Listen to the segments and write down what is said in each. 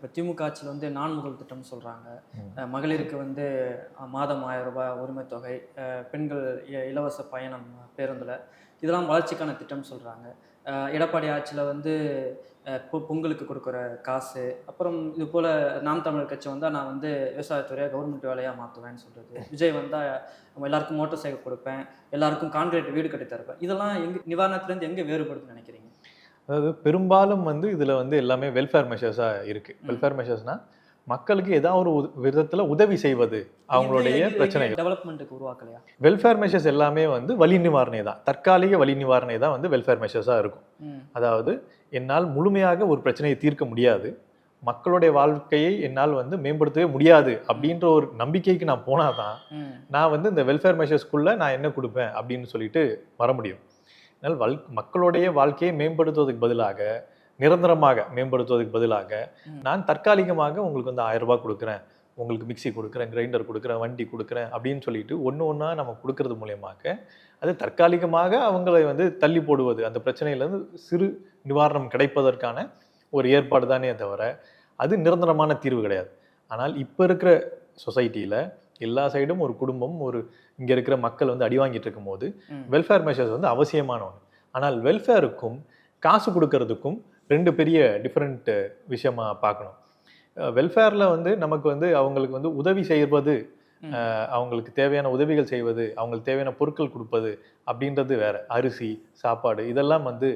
இப்போ திமுக ஆட்சியில் வந்து நான் முதல் திட்டம் சொல்கிறாங்க. ம். மகளிருக்கு வந்து மாதம் ரூ. 1000 உரிமைத் தொகை, பெண்கள் இலவச பயணம் பேருந்தில், இதெல்லாம் வளர்ச்சிக்கான திட்டம்னு சொல்கிறாங்க. எடப்பாடி ஆட்சியில் வந்து பொங்கலுக்கு கொடுக்குற காசு, அப்புறம் இது போல் நாம் தமிழர் கட்சி வந்தால் நான் வந்து விவசாயத்துறையை கவர்மெண்ட் வேலையாக மாற்றுவேன்னு சொல்கிறது. விஜய் வந்தால் எல்லாருக்கும் மோட்டர் சைக்கிள் கொடுப்பேன், எல்லாருக்கும் கான்கிரீட் வீடு கட்டி தருவேன். இதெல்லாம் நிவாரணத்துலேருந்து எங்கே வேறுபடுதுன்னு நினைக்கிறீங்க? அதாவது பெரும்பாலும் வந்து இதுல வந்து எல்லாமே வெல்ஃபேர் மெஷர்ஸா இருக்கு. வெல்ஃபேர் மெஷர்ஸ்னா மக்களுக்கு ஏதாவது ஒரு விதத்துல உதவி செய்வது அவங்களுடைய பிரச்சனைகள். டெவலப்மெண்ட்டுக்கு உருவாக்கலையா? வெல்ஃபேர் மெஷர்ஸ் எல்லாமே வந்து வலி நிவாரணை தான், தற்காலிக வலி நிவாரணை தான் வந்து வெல்ஃபேர் மெஷர்ஸா இருக்கும். அதாவது என்னால் முழுமையாக ஒரு பிரச்சனையை தீர்க்க முடியாது, மக்களுடைய வாழ்க்கையை என்னால் வந்து மேம்படுத்தவே முடியாது அப்படின்ற ஒரு நம்பிக்கைக்கு நான் போனாதான் நான் வந்து இந்த வெல்ஃபேர் மெஷர்ஸ்க்குள்ள நான் என்ன கொடுப்பேன் அப்படின்னு சொல்லிட்டு வர முடியும். அதனால் மக்களுடைய வாழ்க்கையை மேம்படுத்துவதற்கு பதிலாக, நிரந்தரமாக மேம்படுத்துவதற்கு பதிலாக நான் தற்காலிகமாக உங்களுக்கு வந்து 1000 ரூபாய் கொடுக்குறேன், உங்களுக்கு மிக்சி கொடுக்குறேன், கிரைண்டர் கொடுக்குறேன், வண்டி கொடுக்குறேன் அப்படின்னு சொல்லிட்டு ஒன்று ஒன்றா நம்ம கொடுக்கறது மூலியமாக அது தற்காலிகமாக அவங்களை வந்து தள்ளி போடுவது, அந்த பிரச்சனையிலேருந்து சிறு நிவாரணம் கிடைப்பதற்கான ஒரு ஏற்பாடு தானே தவிர அது நிரந்தரமான தீர்வு கிடையாது. ஆனால் இப்போ இருக்கிற சொசைட்டியில் எல்லா சைடும் ஒரு குடும்பம், ஒரு இங்கே இருக்கிற மக்கள் வந்து அடி வாங்கிட்டு இருக்கும் போது வெல்ஃபேர் மெஷர்ஸ் வந்து அவசியமான ஒன்று. ஆனால் வெல்ஃபேருக்கும் காசு கொடுக்கறதுக்கும் ரெண்டு பெரிய டிஃப்ரெண்ட் விஷயமா பார்க்கணும். வெல்ஃபேரில் வந்து நமக்கு வந்து அவங்களுக்கு வந்து உதவி செய்வது, அவங்களுக்கு தேவையான உதவிகள் செய்வது, அவங்களுக்கு தேவையான பொருட்கள் கொடுப்பது அப்படின்றது வேற. அரிசி, சாப்பாடு இதெல்லாம் வந்து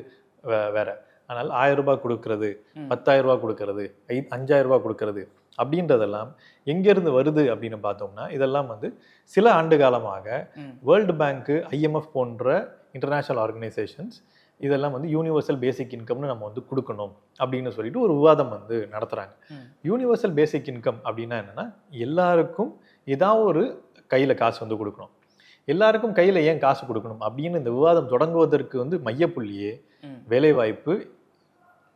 வேற. ஆனால் 1000 ரூபாய் கொடுக்கறது, 10,000 ரூபாய் கொடுக்கறது, 5,000 ரூபாய் கொடுக்கறது அப்படின்றதெல்லாம் எங்கேருந்து வருது அப்படின்னு பார்த்தோம்னா, இதெல்லாம் வந்து சில ஆண்டு காலமாக வேர்ல்டு பேங்க்கு, ஐஎம்எஃப் போன்ற இன்டர்நேஷ்னல் ஆர்கனைசேஷன்ஸ் இதெல்லாம் வந்து யூனிவர்சல் பேசிக் இன்கம்னு நம்ம வந்து கொடுக்கணும் அப்படின்னு சொல்லிட்டு ஒரு விவாதம் வந்து நடத்துகிறாங்க. யூனிவர்சல் பேசிக் இன்கம் அப்படின்னா என்னென்னா, எல்லாருக்கும் ஏதாவது ஒரு கையில் காசு வந்து கொடுக்கணும். எல்லாருக்கும் கையில் ஏன் காசு கொடுக்கணும் அப்படின்னு இந்த விவாதம் தொடங்குவதற்கு வந்து மையப்புள்ளியே வேலைவாய்ப்பு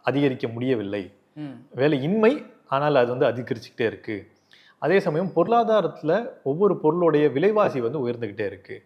அதிகரிக்க முடியவில்லை, வேலையின்மை ஆனால் அது வந்து அதிகரிச்சுக்கிட்டே இருக்கு, அதே சமயம் பொருளாதாரத்தில் ஒவ்வொரு பொருளுடைய விலைவாசி வந்து உயர்ந்துக்கிட்டே இருக்கு